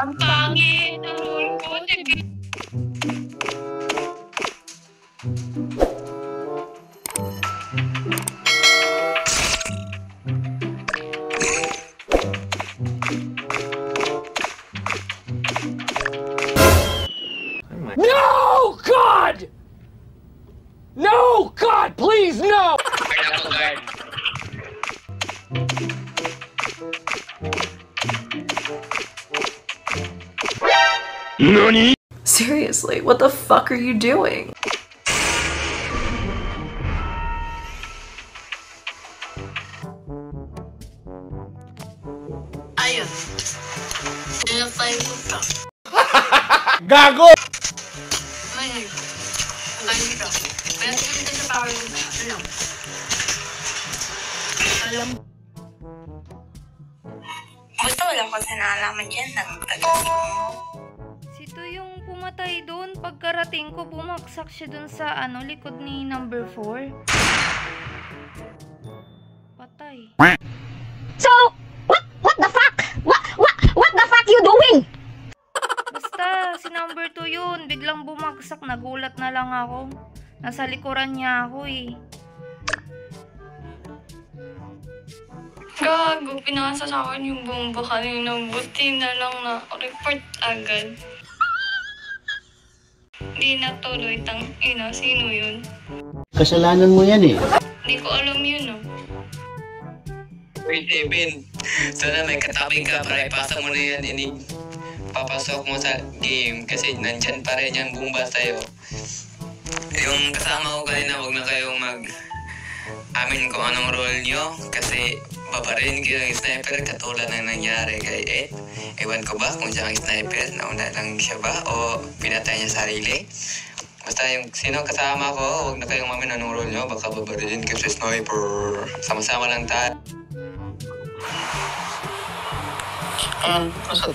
Ang pangit ng role ko. No, God! No, God, please, no! NANI? Seriously, what the fuck are you doing? Ayun. Pinapay ko ito. Gago! Ayun. Ayun ito. Pinapay ko sa power ko na. Alam. Basta wala ko sa naalaman dyan. Sito yung pumatay doon. Pagkarating ko, bumaksak siya doon sa likod ni number 4. Patay. So, what the fuck? What the fuck you doing? Basta, si number 2 yun. Biglang bumagsak. Nagulat na lang ako. Nasa likuran niya ako eh. Gago, pinasa sa akin yung bomba kanina. Buti na lang na report agad. Di natuloy, tangina. Sino yun? Kasalanan mo yan eh. Di ko alam yun, oh. Wait, Eben. Sana may katabi ka para ipasa mo na yan. Papasok mo sa game kasi nandyan pa rin yung bomba sa'yo. Yung kasama ko kanina, huwag na kayong amin kung anong role nyo kasi babarin kayo ng sniper katulad ng nangyari kay Ed. Ewan ko ba kung siyang sniper, nauna lang siya ba o pinatay niya sarili. Basta yung sino kasama ko, huwag na kayong mamin anong role nyo, baka babarin kayo sa sniper. Sama-sama lang tayo. And nasa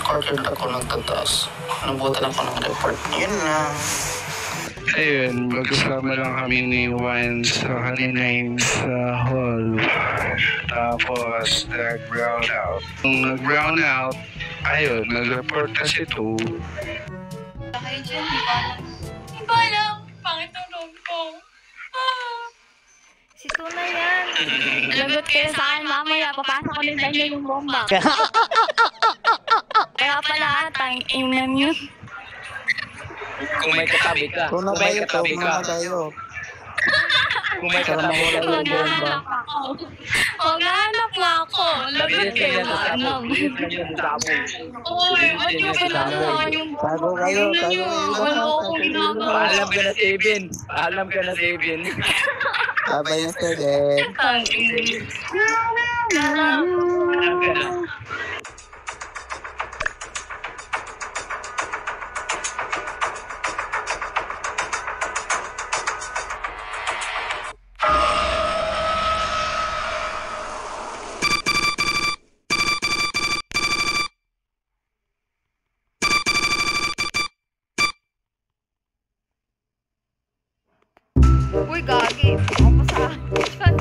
quarter ako nagtataas. Nabutan ako ng report. Yun na. Ayun, magkasama lang kami ni Juan sa kanina sa hall. Tapos, nag-brown out. Nung nag-brown out, ayun, nag-report kasi 2. Kayo dyan, di ba alam? Di ba alam? Pangit ang loob ko. Si Tuna yan. Lagot kayo sa akin mamaya, papasok ko din sa inyo yung bomba. Kaya pala, tang-ina nyo. Kung may katabi ka. Kung may katabi ka. Kung may katabi ka. Maghanap ako. Maghanap na ako. Lagot kayo na alam. Uy, ba't yung pinagawa yung Tago kayo, tago wala akong ginagawa. Paalam ka na sa Eben. Paalam ka na sa Eben. Abay na student. Tang-ina. Paalam ka na. Uy, gagi. Ako sa akin dyan.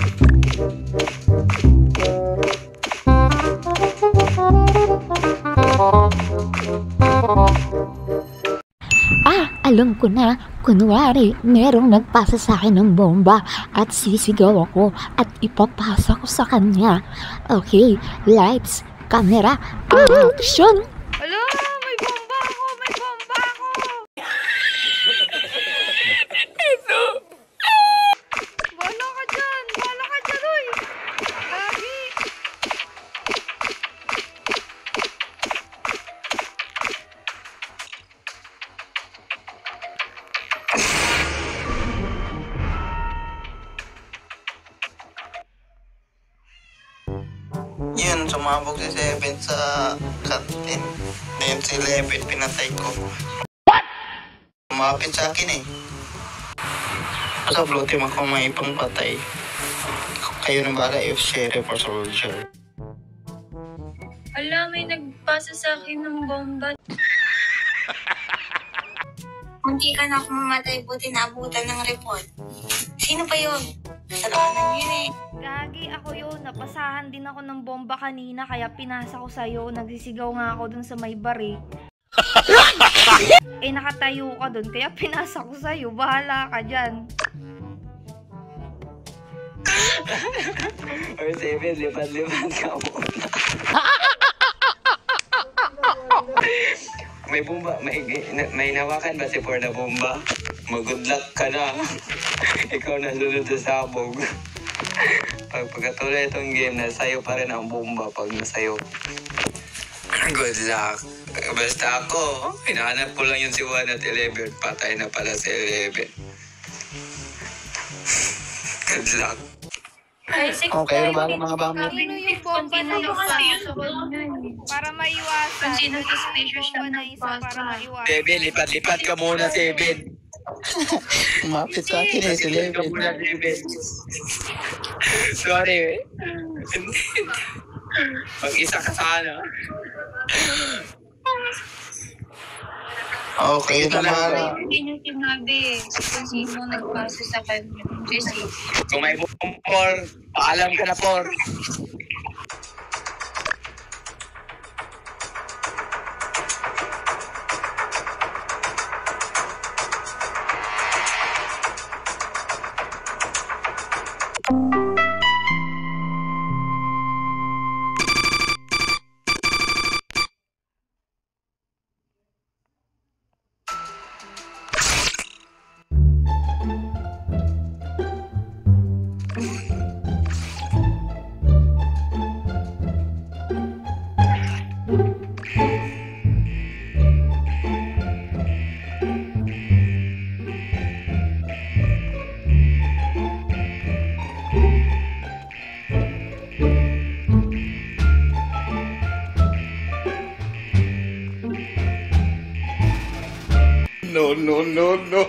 Alam ko na, kunwari, merong nagpasa sa akin ng bomba at sisigaw ako at ipapasa ko sa kanya. Okay, lights, camera, action! Alo, may bomba ako! May bomba ako! Bahala ka dyan! Bahala ka dyan, uy! Gagi! Yun, sumabog si Seven sa kantin. Ngayon si Eleven, pinatay ko. What? Umapit sa akin eh. Sa blue team ako may pangpatay. Kayo na bala if sheriff or soldier. Ala, may nagpasa sa akin ng bomba. Munti ka na ako mamatay, buti naabutan ng report. Sino pa yun? Kasalanan yun eh. Gagi, ako ko yun. Napasahan din ako ng bomba kanina, kaya pinasa ko sa'yo. Nagsisigaw nga ako dun sa may bar eh. Eh, nakatayo ka dun, kaya pinasa ko sa'yo. Bahala ka dyan. Oy, Steven, lipat-lipat ka muna. May bomba, may nawakan ba si Por na bomba? Mag-good luck ka na. Ikaw na sunod sa sabog. Pagkatuloy itong game, nasayo pa rin ang bomba pag nasayo. Good luck. Basta ako, hinahanap ko lang yun si 1 at 11. Patay na pala si 11. Good luck. Okay, mga bangit. Kanino yung bomba na isa? Para maiwasan. Sino suspicious siya Bomba na isa para maiwasan. 7, lipat-lipat ka muna, 7. Umapit sa akin eh, si Levin. Sorry. Mag-isa ka sana. Okay, Tamara. Hindi niyo sinabi kung sino nagpasa sa kanya. Jesse. Kung may Por, paalam ka na, Por. No.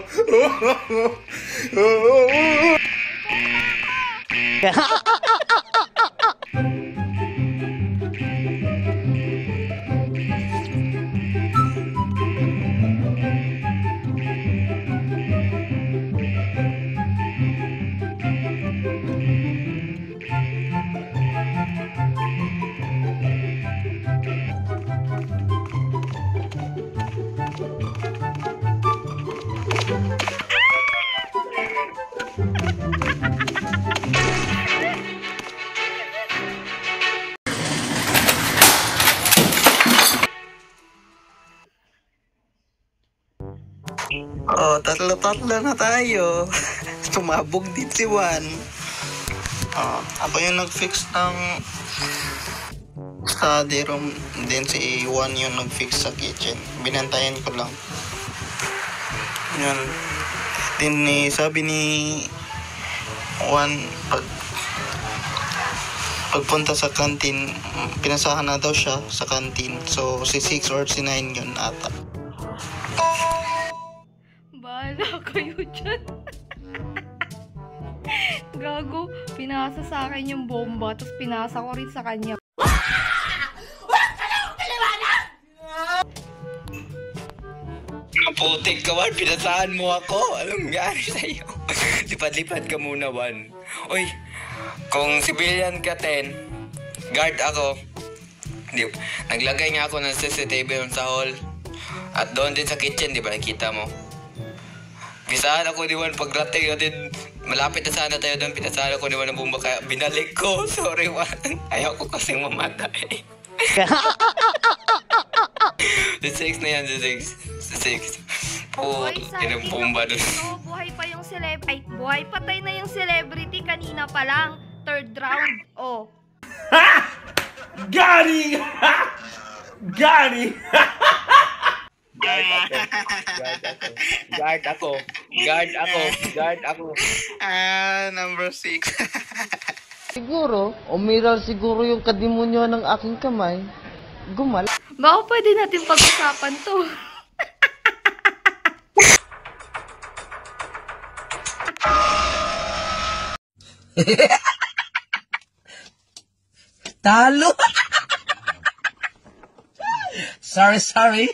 Oh, tatlo na tayo. Sumabog din si Juan. Ako yung nag-fix ng study room. Then si Juan yung nag-fix sa kitchen. Binantayan ko lang. Yun. Then sabi ni Juan, pagpunta sa kantin, pinasahan na daw siya sa kantin. So si 6 or si 9 yun ata. Bahala kayo dyan. Gago, pinasa sa akin yung bomba, tapos pinasa ko rin sa kanya. Putik ka, Juan. Pinasahan mo ako. Anong nangyari sa'yo? Lipat-lipat ka muna, Juan. Uy, kung civilian ka, 10, guard ako. Naglagay nga ako ng CCTV sa hall. At doon din sa kitchen, di ba? Nakita mo. Pisahan ako ni Juan pagdating natin. Malapit na sana tayo doon. Pinasahan ako ni Juan ng bomba kaya binalik ko. Sorry, Juan. Ayaw ko kasing mamatay. The 6 na yan, the 6. Oh, yung bomba doon. Buhay pa yung celebrity. Ay, buhay patay na yung celebrity kanina pa lang. 3rd round. Oh. Got him! Guard ako. Number 6. Siguro, umiral siguro yung kadimonyo ng aking kamay. Gumal. Baka pwede natin pag-usapan to. Talo! Sorry.